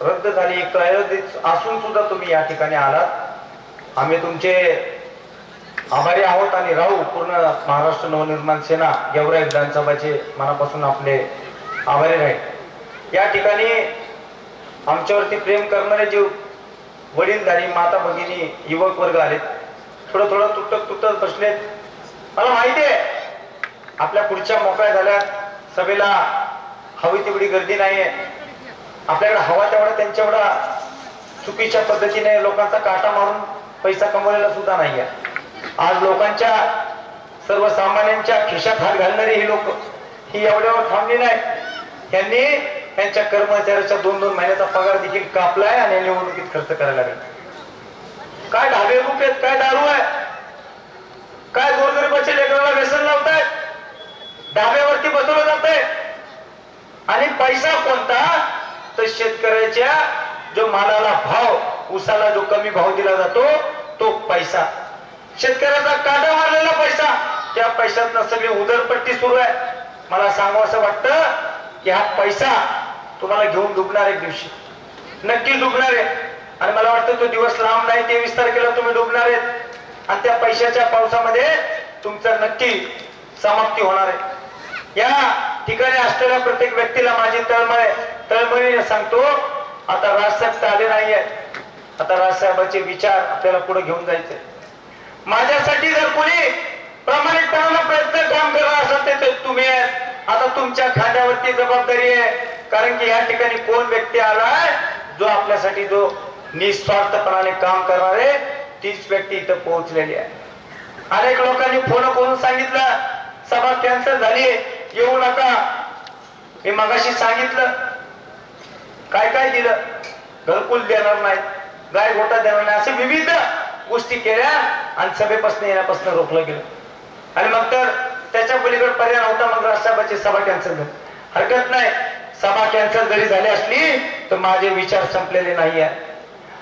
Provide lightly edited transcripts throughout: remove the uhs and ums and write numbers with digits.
रद्द झाली, कायदेत असून सुद्धा तुम्ही या ठिकाणी आलात, आम्ही तुमचे आभारी आहोत आणि राहू. पूर्ण महाराष्ट्र नवनिर्माण सेना गेवराई विधानसभाचे मनापासून आपले आभारी राहील. या ठिकाणी आमच्यावरती प्रेम करणारे जे वडीलधारी माता भगिनी युवक वर्ग आलेत, थोडं थोडं तुटत बसलेत. मला माहिती आहे आपल्या पुढच्या मोकळ्या झाल्यात, सभेला हवी तेवढी गर्दी नाहीये, आपल्याकडे हवा तेवढा त्यांच्या एवढा चुकीच्या पद्धतीने लोकांचा काटा मारून पैसा कमवलेला सुद्धा नाहीये. आज लोकांच्या सर्वसामान्यांच्या खिशात हात घालणारी ही लोक ही एवढ्यावर थांबली नाही. त्यांनी त्यांच्या कर्मचाऱ्याच्या 2-2 महिन्याचा पगार देखील कापलाय आणि निवडणुकीत खर्च करायला लागला. काय ढाबे रूप आहेत, काय दारू आहे, काय गोरगरिबाच्या लेकराला व्यसन लावतायत, ढाब्यावरती बसवलं जातंय. आणि पैसा कोणता तर शेतकऱ्याच्या जो मालाला भाव, ऊसाला जो कमी भाव दिला जातो तो पैसा, शेतकऱ्याचा काटा मारलेला पैसा, त्या पैशातनं सगळी उदरपट्टी सुरू आहे. मला सांगावं असं वाटतं की हा पैसा तुम्हाला घेऊन डुबणार एक दिवशी, नक्की डुबणार आहे. आणि मला वाटतं तो दिवस लांब नाही, 23 तारखेला तुम्ही डुबणार आहेत आणि त्या पैशाच्या पावसामध्ये तुमचं नक्की समाप्ती होणार आहे. या ठिकाणी असलेल्या प्रत्येक व्यक्तीला माझी तळमळीने सांगतो, आता राजसाहेब तर आले नाहीये, आता राजसाहेबांचे विचार आपल्याला पुढे घेऊन जायचे. माझ्यासाठी जर कोणी प्रामाणिकपणाने प्रयत्न काम करणार असेल ते तुम्ही आहे. आता तुमच्या खांद्यावरती जबाबदारी आहे, कारण की या ठिकाणी कोण व्यक्ती आलाय जो आपल्यासाठी जो निस्वार्थपणाने काम करणार आहे, तीच व्यक्ती इथं पोहोचलेली आहे. अनेक लोकांनी फोन करून सांगितलं सभा कॅन्सल झाली, येऊ नका. मी मगाशी सांगितलं काय काय दिलं, घरकुल देणार नाहीत, गाय गोटा देणार नाही, असे विविध गोष्टी केल्या आणि सभेपासून येण्यापासून रोखलं गेलं. आणि मग तर त्याच्या पलीकडे पर्याय नव्हता, मग राष्ट्रसभेची सभा कॅन्सल झाली. हरकत नाही, सभा कॅन्सल जरी झाली असली तर माझे विचार संपलेले नाहीये.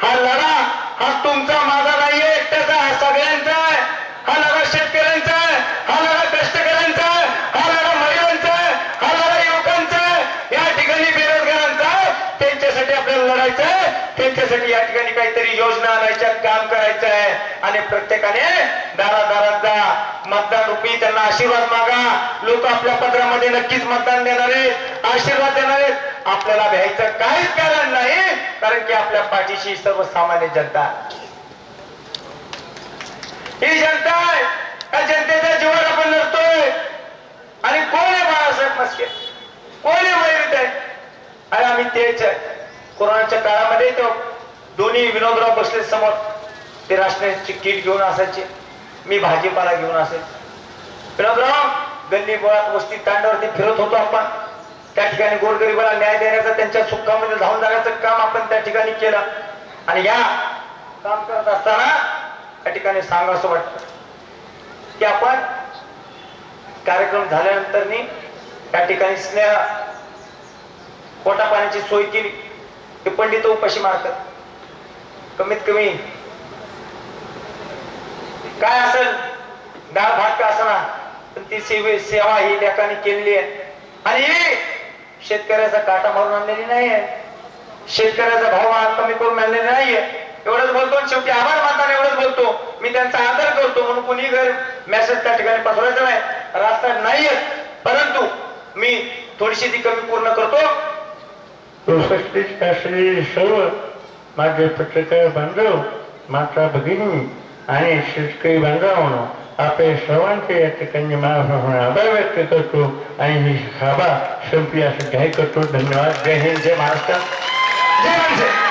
हा लढा हा तुमचा माझा नाहीये, एकट्याचा, हा सगळ्यांचा आहे. हा लढा शेतकऱ्यांचा आहे, हा लढा कष्टकऱ्यांचा आहे, हा लढा महिलांचा आहे, हा लढा युवकांचा आहे, या ठिकाणी बेरोजगारांचा आहे. त्यांच्यासाठी आपल्याला लढायचं आहे, त्यांच्यासाठी या ठिकाणी काहीतरी योजना आणायच्या, काम करायचं आहे. आणि प्रत्येकाने दारादारात जा, मतदान रूपी त्यांना आशीर्वाद मागा. लोक आपल्या पत्रामध्ये नक्कीच मतदान देणार आहेत, आशीर्वाद देणार आहेत. आपल्याला भ्यायचं काहीच कारण नाही, कारण की आपल्या पाठीशी सर्वसामान्य जनता, ही जनता आहे. त्या जनतेच्या जीवावर आपण लढतोय. आणि कोण आहे बाळासाहेब मस्के, कोण आहे वैरित आहे? आणि आम्ही तेच आहे. कोरोनाच्या काळामध्ये तो दोन्ही विनोदराव बसले समोर, ते राशनची किट घेऊन असायचे, मी भाजीपाला घेऊन असायचे. विनोदराव गल्ली बोळात वस्ती तांड्यावरती फिरत होतो आपण, त्या ठिकाणी गोरगरिबाला न्याय देण्याचं, त्यांच्या सुखामध्ये धावून जाण्याचं काम आपण त्या ठिकाणी केलं. आणि या काम करत असताना त्या ठिकाणी सांगावं वाटतं की आपण कार्यक्रम झाल्यानंतर त्या ठिकाणी स्नेह पोटा पाण्याची सोय केली. ते पंडित उपाशी मारतात, कमीत कमी काय असेल डाळ भात का असना, पण ती सेवा ही लेखाने केलेली आहे. आणि शेतकऱ्याचा काटा मारून आणलेली नाहीये, शेतकऱ्याचा भाव कमी करून आणलेला नाहीये. एवढंच बोलतो, शेवटी आभार मानताना एवढंच बोलतो, मी त्यांचा आदर करतो म्हणून कोणी घर मेसेज त्या ठिकाणी पसरायचा नाही, रास्ता नाहीये. परंतु मी थोडीशी ती कमी पूर्ण करतो. उपस्थित असलेले सर्व माझे पत्रकार बांधव, माता भगिनी आणि शेतकरी बांधवांनो, आपल्या सर्वांचे या ठिकाणी मला आभार व्यक्त करतो आणि ही सभा संपली असं जाहीर करतो. धन्यवाद. जय हिंद, जय महाराष्ट्र, जय माणसे.